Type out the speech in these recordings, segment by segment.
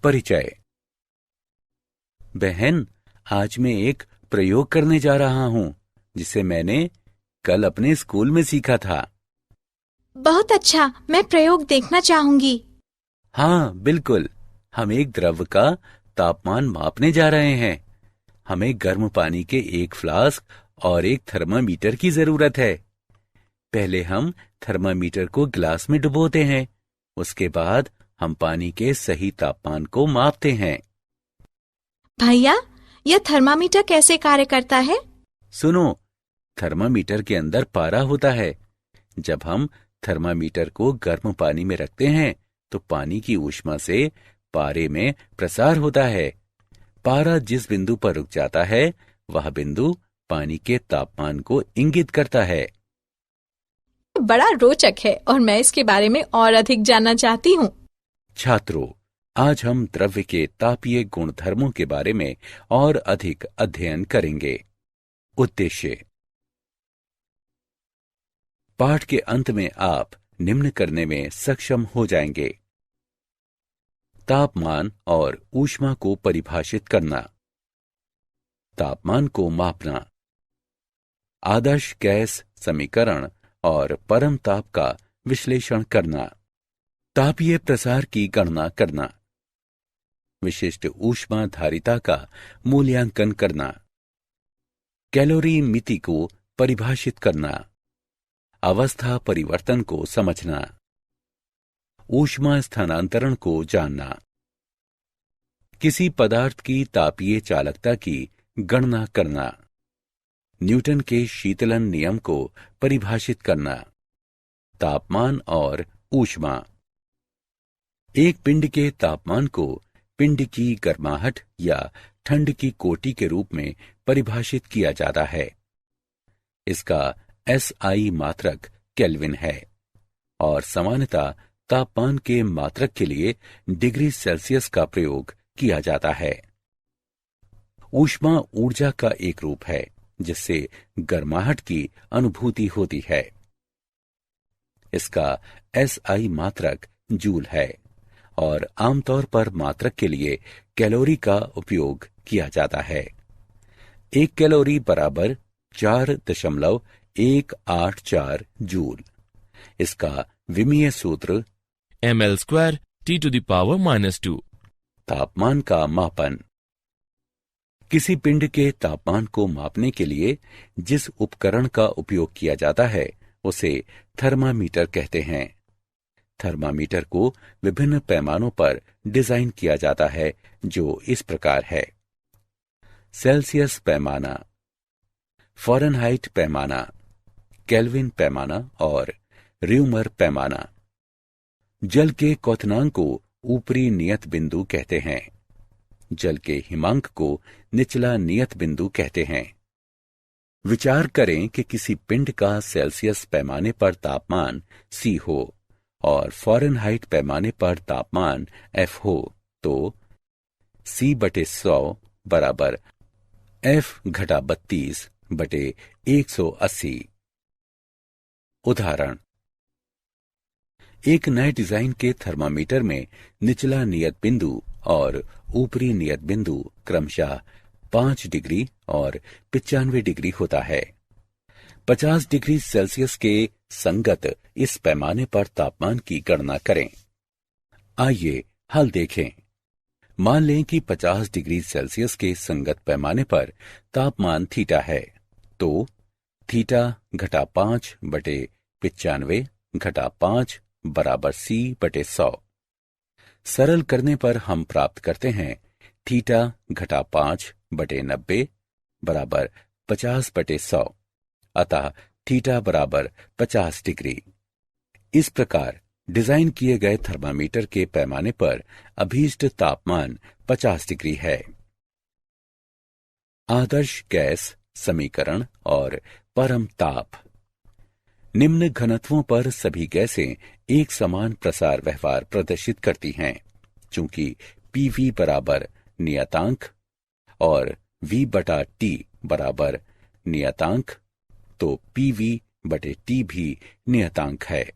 परिचय। बहन, आज मैं एक प्रयोग करने जा रहा हूं जिसे मैंने कल अपने स्कूल में सीखा था। बहुत अच्छा, मैं प्रयोग देखना चाहूंगी। हाँ बिल्कुल, हम एक द्रव का तापमान मापने जा रहे हैं। हमें गर्म पानी के एक फ्लास्क और एक थर्मामीटर की जरूरत है। पहले हम थर्मामीटर को गिलास में डुबोते हैं। उसके बाद हम पानी के सही तापमान को मापते हैं। भैया, यह थर्मामीटर कैसे कार्य करता है? सुनो, थर्मामीटर के अंदर पारा होता है। जब हम थर्मामीटर को गर्म पानी में रखते हैं तो पानी की ऊष्मा से पारे में प्रसार होता है। पारा जिस बिंदु पर रुक जाता है वह बिंदु पानी के तापमान को इंगित करता है। बड़ा रोचक है और मैं इसके बारे में और अधिक जानना चाहती हूँ। छात्रों, आज हम द्रव्य के तापीय गुणधर्मों के बारे में और अधिक अध्ययन करेंगे। उद्देश्य: पाठ के अंत में आप निम्न करने में सक्षम हो जाएंगे। तापमान और ऊष्मा को परिभाषित करना, तापमान को मापना, आदर्श गैस समीकरण और परम ताप का विश्लेषण करना, तापीय प्रसार की गणना करना, विशिष्ट ऊष्मा धारिता का मूल्यांकन करना, कैलोरी मिति को परिभाषित करना, अवस्था परिवर्तन को समझना, ऊष्मा स्थानांतरण को जानना, किसी पदार्थ की तापीय चालकता की गणना करना, न्यूटन के शीतलन नियम को परिभाषित करना, तापमान और ऊष्मा। एक पिंड के तापमान को पिंड की गर्माहट या ठंड की कोटि के रूप में परिभाषित किया जाता है। इसका SI मात्रक केल्विन है और सामान्यतः तापमान के मात्रक के लिए डिग्री सेल्सियस का प्रयोग किया जाता है। ऊष्मा ऊर्जा का एक रूप है जिससे गर्माहट की अनुभूति होती है। इसका SI मात्रक जूल है और आमतौर पर मात्रक के लिए कैलोरी का उपयोग किया जाता है। 1 कैलोरी बराबर 4.184 जूल। इसका विमीय सूत्र ml² T⁻⁻²। तापमान का मापन। किसी पिंड के तापमान को मापने के लिए जिस उपकरण का उपयोग किया जाता है उसे थर्मामीटर कहते हैं। थर्मामीटर को विभिन्न पैमानों पर डिजाइन किया जाता है जो इस प्रकार है: सेल्सियस पैमाना, फ़ारेनहाइट पैमाना, केल्विन पैमाना और र्यूमर पैमाना। जल के क्वथनांक को ऊपरी नियत बिंदु कहते हैं। जल के हिमांक को निचला नियत बिंदु कहते हैं। विचार करें कि किसी पिंड का सेल्सियस पैमाने पर तापमान C हो और फ़ारेनहाइट पैमाने पर तापमान F हो तो C/100 बराबर F-32/180। उदाहरण: एक नए डिजाइन के थर्मामीटर में निचला नियत बिंदु और ऊपरी नियत बिंदु क्रमशः 5 डिग्री और 95 डिग्री होता है। 50 डिग्री सेल्सियस के संगत इस पैमाने पर तापमान की गणना करें। आइए हल देखें। मान लें कि 50 डिग्री सेल्सियस के संगत पैमाने पर तापमान थीटा है तो θ-5/95 बराबर C/100। सरल करने पर हम प्राप्त करते हैं θ-5/90 बराबर 50/100, अतः थीटा बराबर 50 डिग्री। इस प्रकार डिजाइन किए गए थर्मामीटर के पैमाने पर अभीष्ट तापमान 50 डिग्री है। आदर्श गैस समीकरण और परम ताप। निम्न घनत्वों पर सभी गैसें एक समान प्रसार व्यवहार प्रदर्शित करती हैं। चूंकि PV बराबर नियतांक और V/T बराबर नियतांक तो PV/T भी नियतांक है।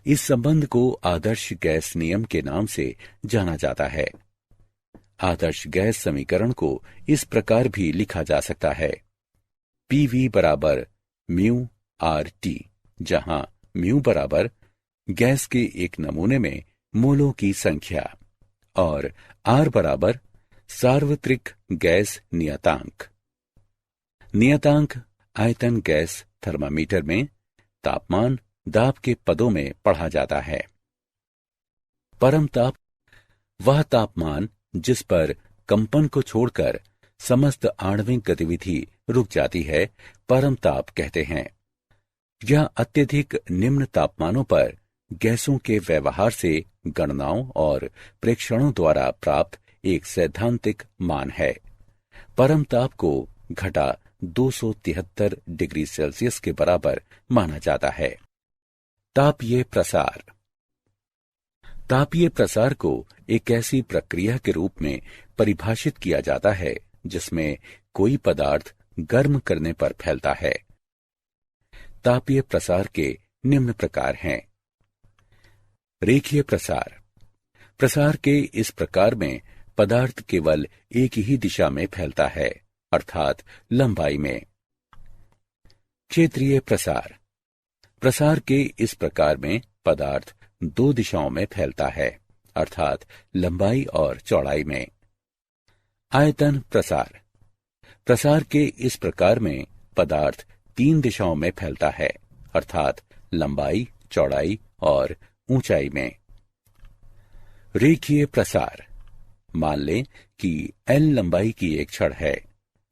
इस संबंध को आदर्श गैस नियम के नाम से जाना जाता है। आदर्श गैस समीकरण को इस प्रकार भी लिखा जा सकता है, PV बराबर म्यू आर टी, जहां म्यू बराबर गैस के एक नमूने में मोलों की संख्या और आर बराबर सार्वत्रिक गैस नियतांक। नियतांक आयतन गैस थर्मामीटर में तापमान दाब के पदों में पढ़ा जाता है। परम ताप वह तापमान जिस पर कंपन को छोड़कर समस्त आणविक गतिविधि रुक जाती है, परम ताप कहते हैं। यह अत्यधिक निम्न तापमानों पर गैसों के व्यवहार से गणनाओं और प्रेक्षणों द्वारा प्राप्त एक सैद्धांतिक मान है। परम ताप को घटा 273 डिग्री सेल्सियस के बराबर माना जाता है। तापीय प्रसार। तापीय प्रसार को एक ऐसी प्रक्रिया के रूप में परिभाषित किया जाता है जिसमें कोई पदार्थ गर्म करने पर फैलता है। तापीय प्रसार के निम्न प्रकार हैं। रेखीय प्रसार। प्रसार के इस प्रकार में पदार्थ केवल एक ही दिशा में फैलता है, अर्थात लंबाई में। क्षेत्रीय प्रसार। प्रसार के इस प्रकार में पदार्थ दो दिशाओं में फैलता है, अर्थात लंबाई और चौड़ाई में। आयतन प्रसार। प्रसार के इस प्रकार में पदार्थ तीन दिशाओं में फैलता है, अर्थात लंबाई, चौड़ाई और ऊंचाई में। रेखीय प्रसार। मान लें कि L लंबाई की एक छड़ है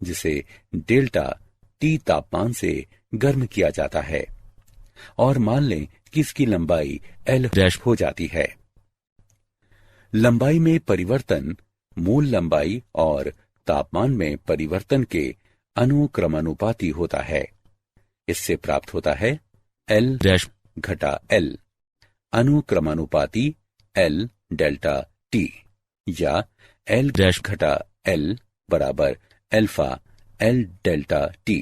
जिसे डेल्टा T तापमान से गर्म किया जाता है, और मान लें कि इसकी लंबाई L डैश हो जाती है। लंबाई में परिवर्तन मूल लंबाई और तापमान में परिवर्तन के अनुक्रमानुपाती होता है। इससे प्राप्त होता है L डैश घटा L अनुक्रमानुपाती L डेल्टा T, या L डैश घटा L बराबर alpha L delta T।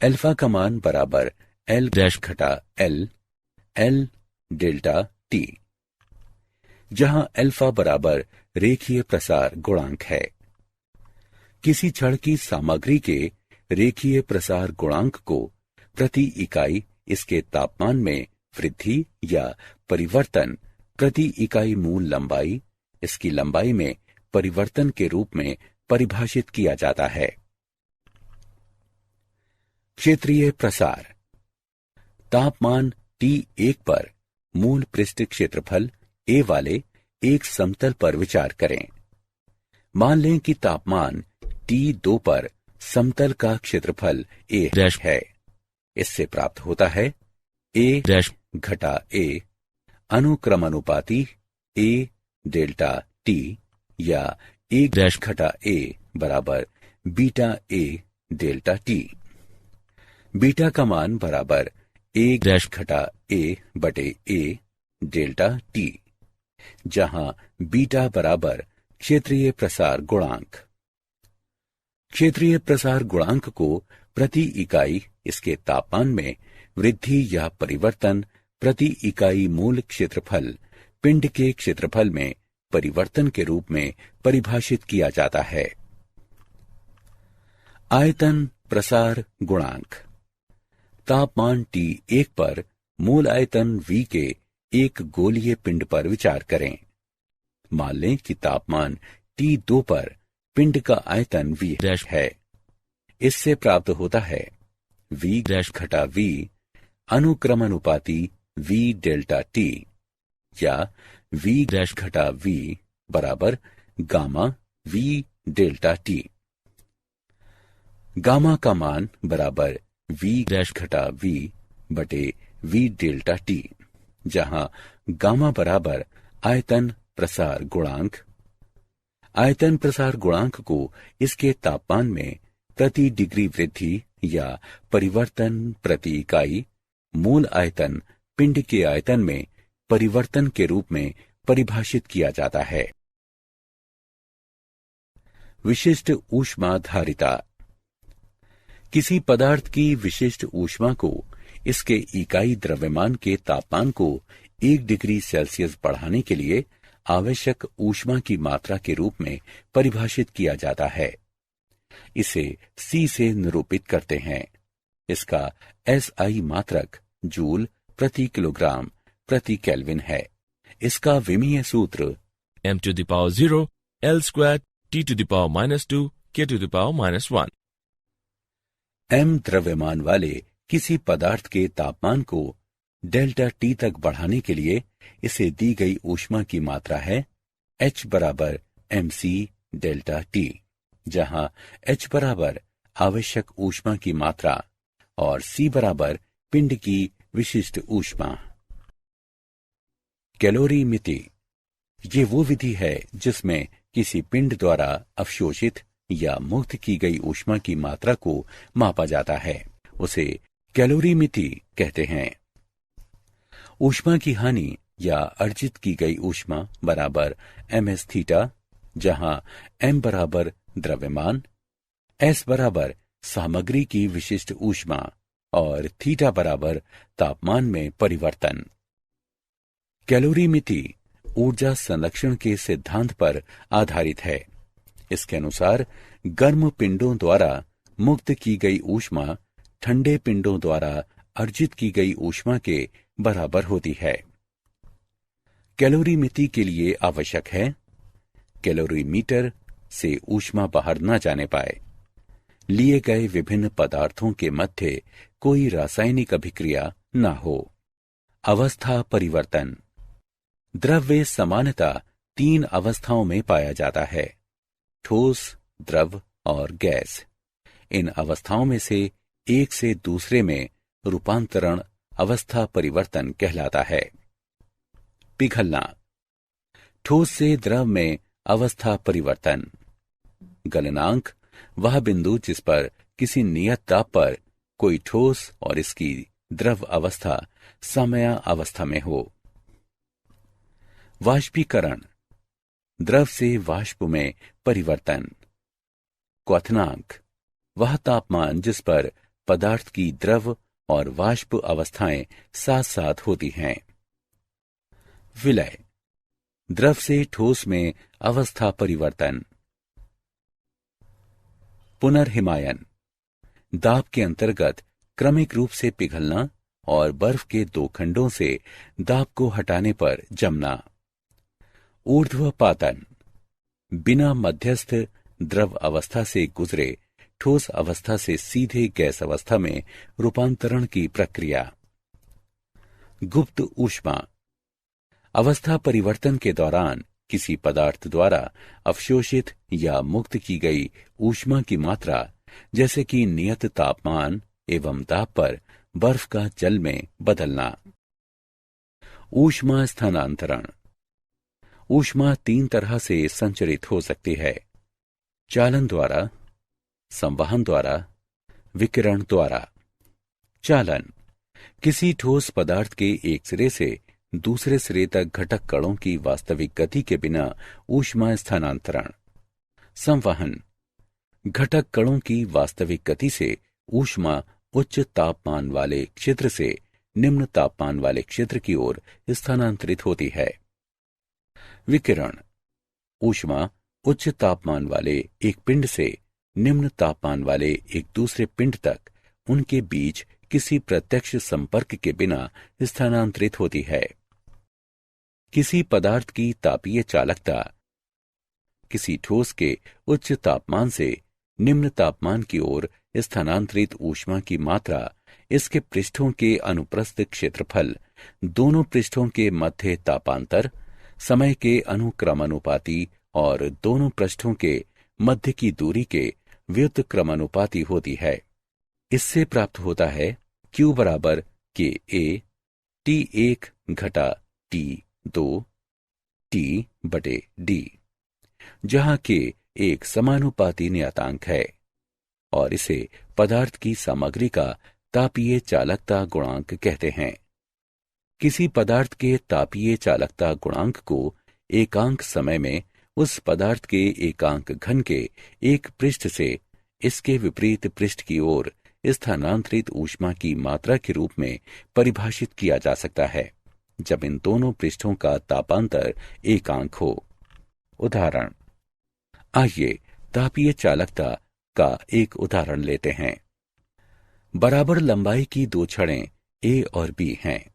Alpha का मान बराबर L डैश घटा L डेल्टा T, जहां अल्फा बराबर रेखीय प्रसार गुणांक है। किसी छड़ की सामग्री के रेखीय प्रसार गुणांक को प्रति इकाई इसके तापमान में वृद्धि या परिवर्तन प्रति इकाई मूल लंबाई इसकी लंबाई में परिवर्तन के रूप में परिभाषित किया जाता है। क्षेत्रीय प्रसार। तापमान T1 पर मूल पृष्ठ क्षेत्रफल A वाले एक समतल पर विचार करें। मान लें कि तापमान T2 पर समतल का क्षेत्रफल A है। इससे प्राप्त होता है A घटा A अनुक्रमानुपाती A डेल्टा T, या A घटा A बराबर beta A delta T। Beta का मान बराबर A घटा A बटे A डेल्टा T, जहां बीटा बराबर क्षेत्रीय प्रसार गुणांक। क्षेत्रीय प्रसार गुणांक को प्रति इकाई इसके तापमान में वृद्धि या परिवर्तन प्रति इकाई मूल क्षेत्रफल पिंड के क्षेत्रफल में परिवर्तन के रूप में परिभाषित किया जाता है। आयतन प्रसार गुणांक। तापमान T1 पर मूल आयतन V के एक गोलीय पिंड पर विचार करें। मान लें कि तापमान T2 पर पिंड का आयतन V है। इससे प्राप्त होता है V घटा V अनुक्रमानुपाती V डेल्टा T, या V घटा V बराबर gamma V delta T। Gamma का मान बराबर V घटा V बटे V डेल्टा T, जहां गामा बराबर आयतन प्रसार गुणांक। आयतन प्रसार गुणांक को इसके तापमान में प्रति डिग्री वृद्धि या परिवर्तन प्रति इकाई मूल आयतन पिंड के आयतन में परिवर्तन के रूप में परिभाषित किया जाता है। विशिष्ट ऊष्मा धारिता। किसी पदार्थ की विशिष्ट ऊष्मा को इसके इकाई द्रव्यमान के तापमान को 1 डिग्री सेल्सियस बढ़ाने के लिए आवश्यक ऊष्मा की मात्रा के रूप में परिभाषित किया जाता है। इसे C से निरूपित करते हैं। इसका SI मात्रक जूल प्रति किलोग्राम प्रति केल्विन है। इसका विमीय सूत्र m to the power 0 L square T to the power minus 2 K to the power minus 1. m द्रव्यमान वाले किसी पदार्थ के तापमान को डेल्टा T तक बढ़ाने के लिए इसे दी गई ऊष्मा की मात्रा है H बराबर mc डेल्टा T, जहां H बराबर आवश्यक ऊष्मा की मात्रा और C बराबर पिंड की विशिष्ट ऊष्मा। कैलोरीमिति ये वो विधि है जिसमें किसी पिंड द्वारा अवशोषित या मुक्त की गई ऊष्मा की मात्रा को मापा जाता है, उसे कैलोरीमिति कहते हैं। ऊष्मा की हानि या अर्जित की गई ऊष्मा बराबर ms थीटा, जहां m बराबर द्रव्यमान, s बराबर सामग्री की विशिष्ट ऊष्मा और थीटा बराबर तापमान में परिवर्तन। कैलोरीमिति ऊर्जा संरक्षण के सिद्धांत पर आधारित है। इसके अनुसार गर्म पिंडों द्वारा मुक्त की गई ऊष्मा ठंडे पिंडों द्वारा अर्जित की गई ऊष्मा के बराबर होती है। कैलोरीमिति के लिए आवश्यक है कैलोरीमीटर से ऊष्मा बाहर न जाने पाए, लिए गए विभिन्न पदार्थों के मध्य कोई रासायनिक अभिक्रिया न हो। अवस्था परिवर्तन। द्रव्य सामान्यतः 3 अवस्थाओं में पाया जाता है, ठोस, द्रव और गैस। इन अवस्थाओं में से एक से दूसरे में रूपांतरण अवस्था परिवर्तन कहलाता है। पिघलना। ठोस से द्रव में अवस्था परिवर्तन। गलनांक वह बिंदु जिस पर किसी नियत ताप पर कोई ठोस और इसकी द्रव अवस्था समया अवस्था में हो। वाष्पीकरण। द्रव से वाष्प में परिवर्तन। क्वथनांक वह तापमान जिस पर पदार्थ की द्रव और वाष्प अवस्थाएं साथ साथ होती हैं। विलय। द्रव से ठोस में अवस्था परिवर्तन। पुनर्हिमायन। दाब के अंतर्गत क्रमिक रूप से पिघलना और बर्फ के 2 खंडों से दाब को हटाने पर जमना। ऊर्ध्वपातन। बिना मध्यस्थ द्रव अवस्था से गुजरे ठोस अवस्था से सीधे गैस अवस्था में रूपांतरण की प्रक्रिया। गुप्त ऊष्मा। अवस्था परिवर्तन के दौरान किसी पदार्थ द्वारा अवशोषित या मुक्त की गई ऊष्मा की मात्रा, जैसे कि नियत तापमान एवं दाब पर बर्फ का जल में बदलना। ऊष्मा स्थानांतरण। ऊष्मा 3 तरह से संचरित हो सकती है, चालन द्वारा, संवहन द्वारा, विकिरण द्वारा। चालन। किसी ठोस पदार्थ के एक सिरे से दूसरे सिरे तक घटक कणों की वास्तविक गति के बिना ऊष्मा स्थानांतरण। संवहन। घटक कणों की वास्तविक गति से ऊष्मा उच्च तापमान वाले क्षेत्र से निम्न तापमान वाले क्षेत्र की ओर स्थानांतरित होती है। विकिरण। ऊष्मा उच्च तापमान वाले एक पिंड से निम्न तापमान वाले एक दूसरे पिंड तक उनके बीच किसी प्रत्यक्ष संपर्क के बिना स्थानांतरित होती है। किसी पदार्थ की तापीय चालकता किसी ठोस के उच्च तापमान से निम्न तापमान की ओर स्थानांतरित ऊष्मा की मात्रा इसके पृष्ठों के अनुप्रस्थ क्षेत्रफल, दोनों पृष्ठों के मध्य तापांतर, समय के अनुक्रमानुपाती और दोनों पृष्ठों के मध्य की दूरी के व्युत्क्रमानुपाती होती है। इससे प्राप्त होता है Q बराबर KA T1 घटा T2 T बटे D, जहां K एक समानुपाती नियतांक है और इसे पदार्थ की सामग्री का तापीय चालकता गुणांक कहते हैं। किसी पदार्थ के तापीय चालकता गुणांक को एकांक समय में उस पदार्थ के एकांक घन के एक पृष्ठ से इसके विपरीत पृष्ठ की ओर स्थानांतरित ऊष्मा की मात्रा के रूप में परिभाषित किया जा सकता है जब इन दोनों पृष्ठों का तापांतर एकांक हो। उदाहरण, आइए तापीय चालकता का एक उदाहरण लेते हैं। बराबर लंबाई की दो छड़ें A और B हैं।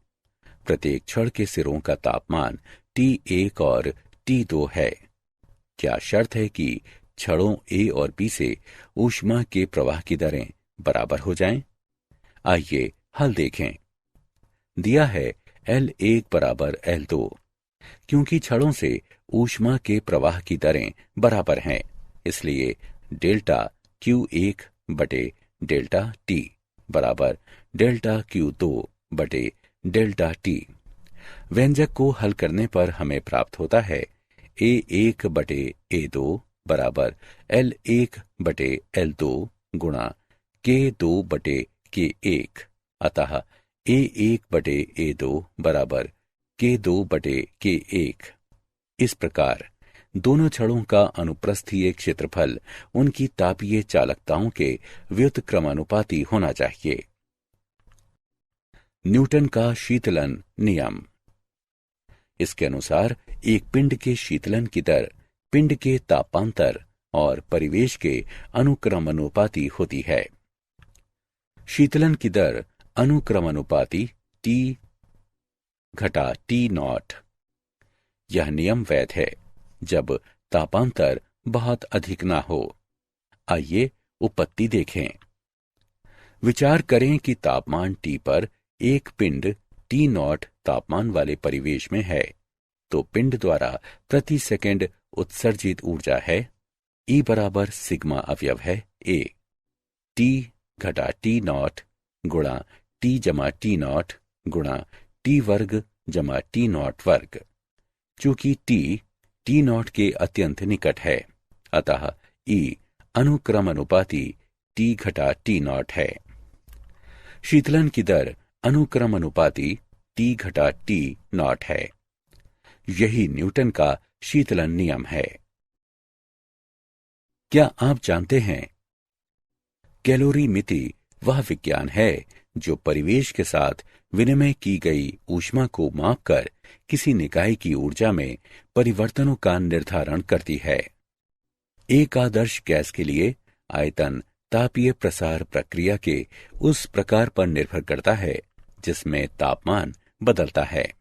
प्रत्येक छड़ के सिरों का तापमान T1 और T2 है। क्या शर्त है कि छड़ों A और B से ऊष्मा के प्रवाह की दरें बराबर हो जाएं? आइए हल देखें। दिया है L1 बराबर L2। क्योंकि छड़ों से ऊष्मा के प्रवाह की दरें बराबर हैं, इसलिए डेल्टा Q1 बटे डेल्टा T बराबर डेल्टा Q2 बटे डेल्टा T। व्यंजक को हल करने पर हमें प्राप्त होता है A1 बटे A2 बराबर L1 बटे L2 गुणा K2 बटे K1। अतः A1 बटे A2 बराबर K2 बटे K1। इस प्रकार दोनों छड़ों का अनुप्रस्थीय क्षेत्रफल उनकी तापीय चालकताओं के व्युत्क्रमानुपाती होना चाहिए। न्यूटन का शीतलन नियम। इसके अनुसार एक पिंड के शीतलन की दर पिंड के तापांतर और परिवेश के अनुक्रमानुपाती होती है। शीतलन की दर अनुक्रमानुपाती T घटा T0। यह नियम वैध है जब तापांतर बहुत अधिक ना हो। आइए उपपत्ति देखें। विचार करें कि तापमान T पर एक पिंड T0 तापमान वाले परिवेश में है, तो पिंड द्वारा प्रति सेकंड उत्सर्जित ऊर्जा है E बराबर सिग्मा अवयव है A T घटा T0 गुणा T जमा T0 गुणा T वर्ग जमा T0 वर्ग। चूंकि T0 के अत्यंत निकट है, अतः E अनुक्रमानुपाती T घटा T0 है। शीतलन की दर अनुक्रमानुपाती T घटा T0 है। यही न्यूटन का शीतलन नियम है। क्या आप जानते हैं, कैलोरीमिति वह विज्ञान है जो परिवेश के साथ विनिमय की गई ऊष्मा को मापकर किसी निकाय की ऊर्जा में परिवर्तनों का निर्धारण करती है। एक आदर्श गैस के लिए आयतन तापीय प्रसार प्रक्रिया के उस प्रकार पर निर्भर करता है जिसमें तापमान बदलता है।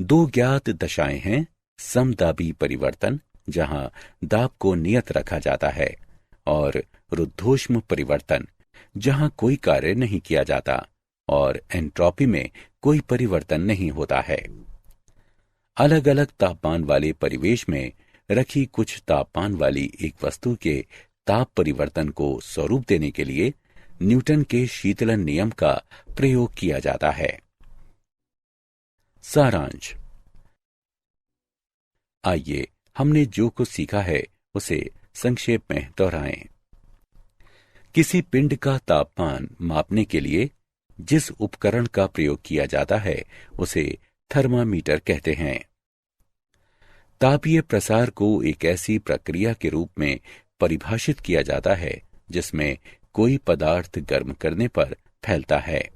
दो ज्ञात दशाएं हैं, समदाबी परिवर्तन जहां दाब को नियत रखा जाता है और रुद्धोष्म परिवर्तन जहां कोई कार्य नहीं किया जाता और एंट्रोपी में कोई परिवर्तन नहीं होता है। अलग अलग तापमान वाले परिवेश में रखी कुछ तापमान वाली एक वस्तु के ताप परिवर्तन को स्वरूप देने के लिए न्यूटन के शीतलन नियम का प्रयोग किया जाता है। सारांश। आइए हमने जो कुछ सीखा है उसे संक्षेप में दोहराएं। किसी पिंड का तापमान मापने के लिए जिस उपकरण का प्रयोग किया जाता है उसे थर्मामीटर कहते हैं। तापीय प्रसार को एक ऐसी प्रक्रिया के रूप में परिभाषित किया जाता है जिसमें कोई पदार्थ गर्म करने पर फैलता है।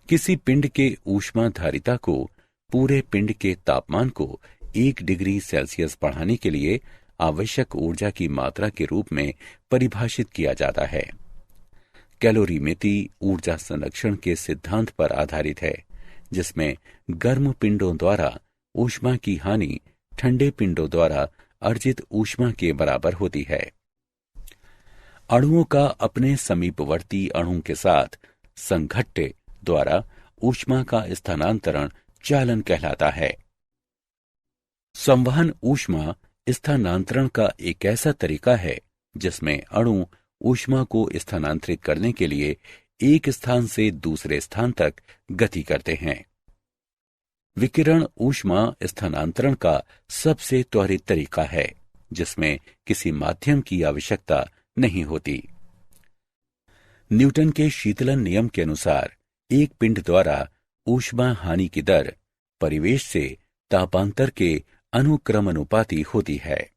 किसी पिंड के ऊष्माधारिता को पूरे पिंड के तापमान को 1 डिग्री सेल्सियस बढ़ाने के लिए आवश्यक ऊर्जा की मात्रा के रूप में परिभाषित किया जाता है। कैलोरीमिति ऊर्जा संरक्षण के सिद्धांत पर आधारित है, जिसमें गर्म पिंडों द्वारा ऊष्मा की हानि ठंडे पिंडों द्वारा अर्जित ऊष्मा के बराबर होती है। अणुओं का अपने समीपवर्ती अणु के साथ संघट्ट द्वारा ऊष्मा का स्थानांतरण चालन कहलाता है। संवहन ऊष्मा स्थानांतरण का एक ऐसा तरीका है जिसमें अणु ऊष्मा को स्थानांतरित करने के लिए एक स्थान से दूसरे स्थान तक गति करते हैं। विकिरण ऊष्मा स्थानांतरण का सबसे त्वरित तरीका है जिसमें किसी माध्यम की आवश्यकता नहीं होती। न्यूटन के शीतलन नियम के अनुसार एक पिंड द्वारा ऊष्मा हानि की दर परिवेश से तापांतर के अनुक्रमानुपाती होती है।